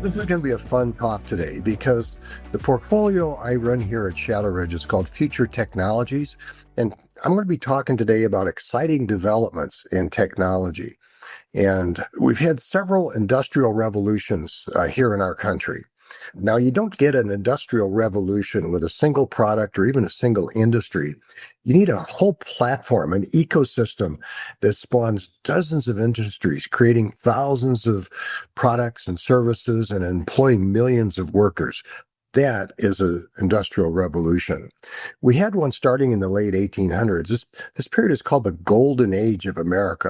This is going to be a fun talk today because the portfolio I run here at Shadowridge is called Future Technologies. And I'm going to be talking today about exciting developments in technology. And we've had several industrial revolutions here in our country. Now, you don't get an industrial revolution with a single product or even a single industry. You need a whole platform, an ecosystem that spawns dozens of industries, creating thousands of products and services and employing millions of workers. That is an industrial revolution. We had one starting in the late 1800s. This period is called the Golden Age of America.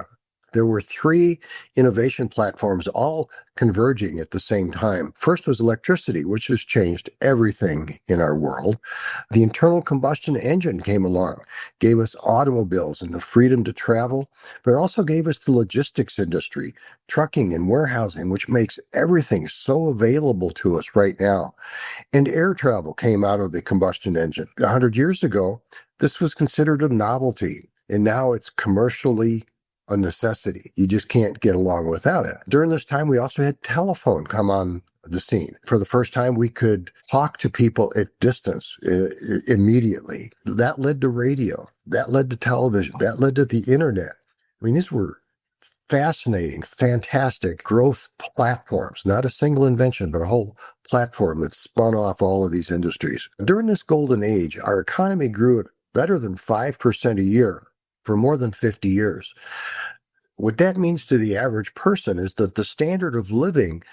There were three innovation platforms all converging at the same time. First was electricity, which has changed everything in our world. The internal combustion engine came along, gave us automobiles and the freedom to travel, but also gave us the logistics industry, trucking and warehousing, which makes everything so available to us right now. And air travel came out of the combustion engine. 100 years ago, this was considered a novelty, and now it's commercially a necessity. You just can't get along without it. During this time, we also had telephone come on the scene. For the first time, we could talk to people at distance immediately. That led to radio. That led to television. That led to the internet. I mean, these were fascinating, fantastic growth platforms, not a single invention, but a whole platform that spun off all of these industries. During this golden age, our economy grew at better than 5% a year for more than 50 years. What that means to the average person is that the standard of living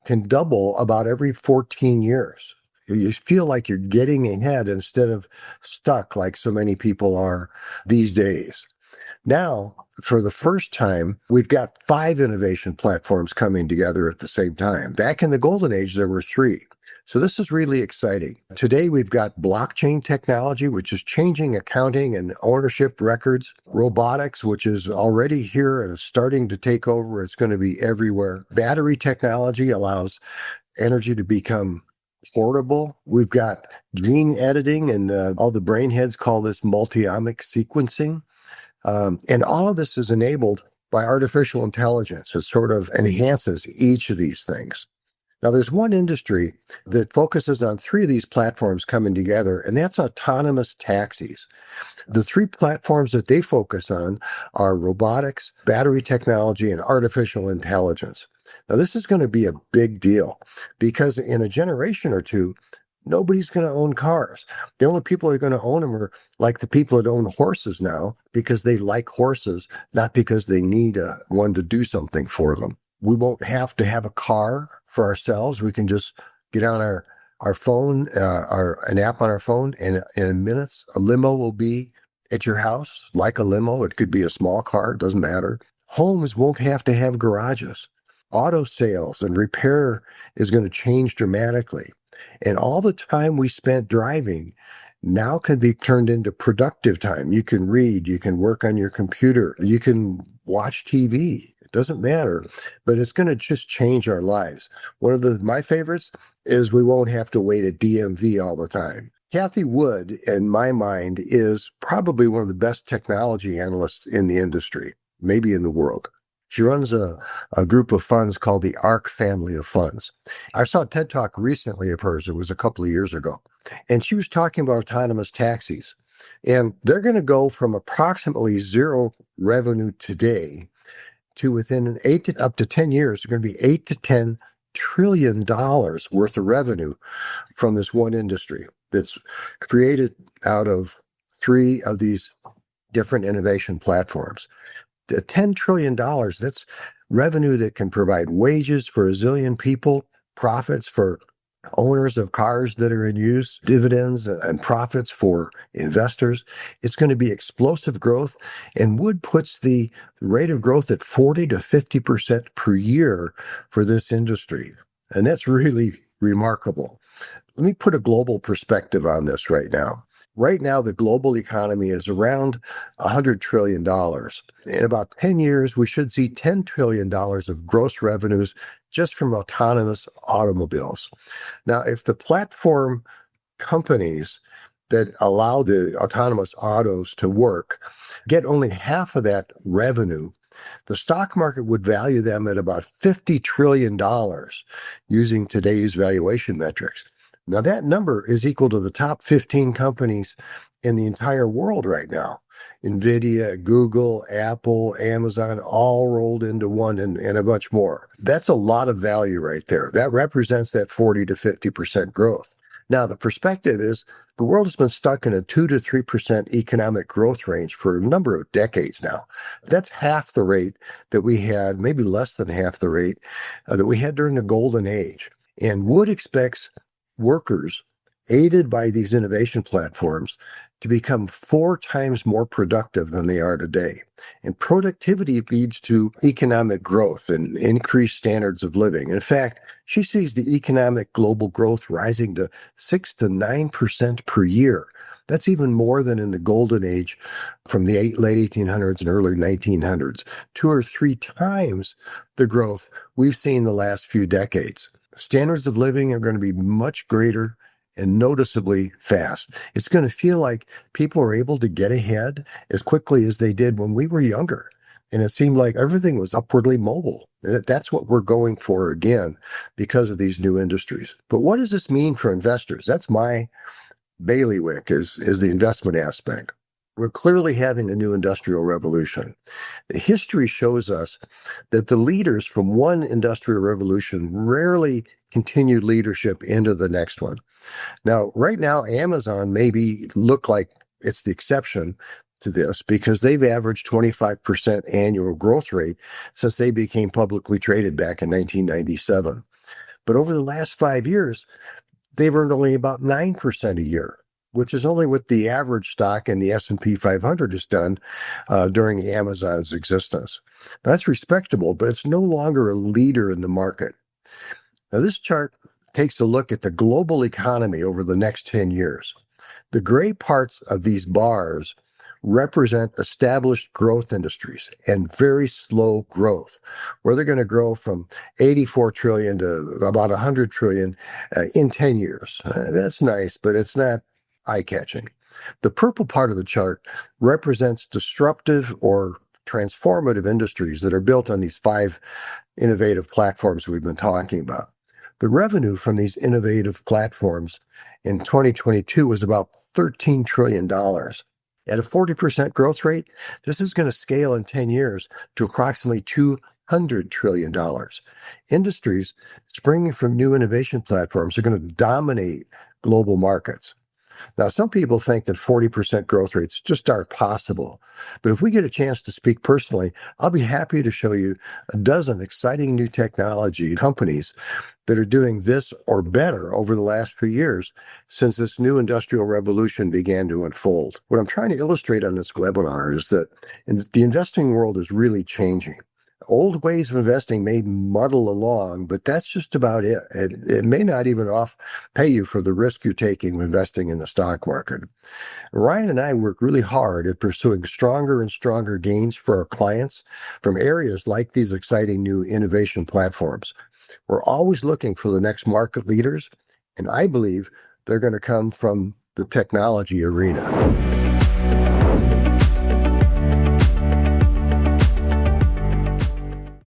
can double about every 14 years. You feel like you're getting ahead instead of stuck like so many people are these days. Now, for the first time, we've got 5 innovation platforms coming together at the same time. Back in the golden age, there were 3. So this is really exciting. Today, we've got blockchain technology, which is changing accounting and ownership records. Robotics, which is already here and is starting to take over. It's going to be everywhere. Battery technology allows energy to become portable. We've got gene editing, and all the brainheads call this multi-omic sequencing. And all of this is enabled by artificial intelligence. It sort of enhances each of these things. Now, there's one industry that focuses on 3 of these platforms coming together, and that's autonomous taxis. The 3 platforms that they focus on are robotics, battery technology, and artificial intelligence. Now, this is going to be a big deal because in a generation or two, nobody's going to own cars. The only people who are going to own them are like the people that own horses now because they like horses, not because they need one to do something for them. We won't have to have a car for ourselves. We can just get on our phone, an app on our phone, and in minutes, a limo will be at your house, like a limo. It could be a small car, it doesn't matter. Homes won't have to have garages. Auto sales and repair is going to change dramatically. And all the time we spent driving now can be turned into productive time. You can read, you can work on your computer, you can watch TV. It doesn't matter, but it's going to just change our lives. One of my favorites is we won't have to wait at DMV all the time. Kathy Wood, in my mind, is probably one of the best technology analysts in the industry, maybe in the world. She runs a group of funds called the ARC family of funds. I saw a TED Talk recently of hers. It was a couple of years ago. And she was talking about autonomous taxis. And they're going to go from approximately 0 revenue today to within up to 10 years, there's going to be $8 to $10 trillion worth of revenue from this one industry that's created out of 3 of these different innovation platforms. The $10 trillion, that's revenue that can provide wages for a zillion people, profits for owners of cars that are in use, dividends and profits for investors. It's going to be explosive growth, and Wood puts the rate of growth at 40 to 50% per year for this industry. And that's really remarkable. Let me put a global perspective on this right now. Right now, the global economy is around $100 trillion. In about 10 years, we should see $10 trillion of gross revenues just from autonomous automobiles. Now, if the platform companies that allow the autonomous autos to work get only half of that revenue, the stock market would value them at about $50 trillion using today's valuation metrics. Now, that number is equal to the top 15 companies in the entire world right now. NVIDIA, Google, Apple, Amazon, all rolled into one and a bunch more. That's a lot of value right there. That represents that 40 to 50% growth. Now, the perspective is the world has been stuck in a 2 to 3% economic growth range for a number of decades now. That's half the rate that we had, maybe less than half the rate that we had during the golden age. And Wood expects workers, aided by these innovation platforms, to become 4 times more productive than they are today. And productivity leads to economic growth and increased standards of living. In fact, she sees the economic global growth rising to 6 to 9% per year. That's even more than in the golden age from the late 1800s and early 1900s, 2 or 3 times the growth we've seen the last few decades. Standards of living are going to be much greater and noticeably fast. It's going to feel like people are able to get ahead as quickly as they did when we were younger. And it seemed like everything was upwardly mobile. That's what we're going for again because of these new industries. But what does this mean for investors? That's my bailiwick, is the investment aspect. We're clearly having a new industrial revolution. The history shows us that the leaders from one industrial revolution rarely continued leadership into the next one. Now, right now, Amazon maybe look like it's the exception to this because they've averaged 25% annual growth rate since they became publicly traded back in 1997. But over the last 5 years, they've earned only about 9% a year, which is only what the average stock in the S&P 500 has done during Amazon's existence. That's respectable, but it's no longer a leader in the market. Now, this chart takes a look at the global economy over the next 10 years. The gray parts of these bars represent established growth industries and very slow growth, where they're going to grow from 84 trillion to about 100 trillion in 10 years. That's nice, but it's not eye-catching. The purple part of the chart represents disruptive or transformative industries that are built on these 5 innovative platforms we've been talking about. The revenue from these innovative platforms in 2022 was about $13 trillion. At a 40% growth rate, this is going to scale in 10 years to approximately $200 trillion. Industries springing from new innovation platforms are going to dominate global markets. Now, some people think that 40% growth rates just aren't possible. But if we get a chance to speak personally, I'll be happy to show you a dozen exciting new technology companies that are doing this or better over the last few years since this new industrial revolution began to unfold. What I'm trying to illustrate on this webinar is that the investing world is really changing. Old ways of investing may muddle along, but that's just about it. It may not even pay you for the risk you're taking when investing in the stock market. Ryan and I work really hard at pursuing stronger and stronger gains for our clients from areas like these exciting new innovation platforms. We're always looking for the next market leaders, and I believe they're going to come from the technology arena.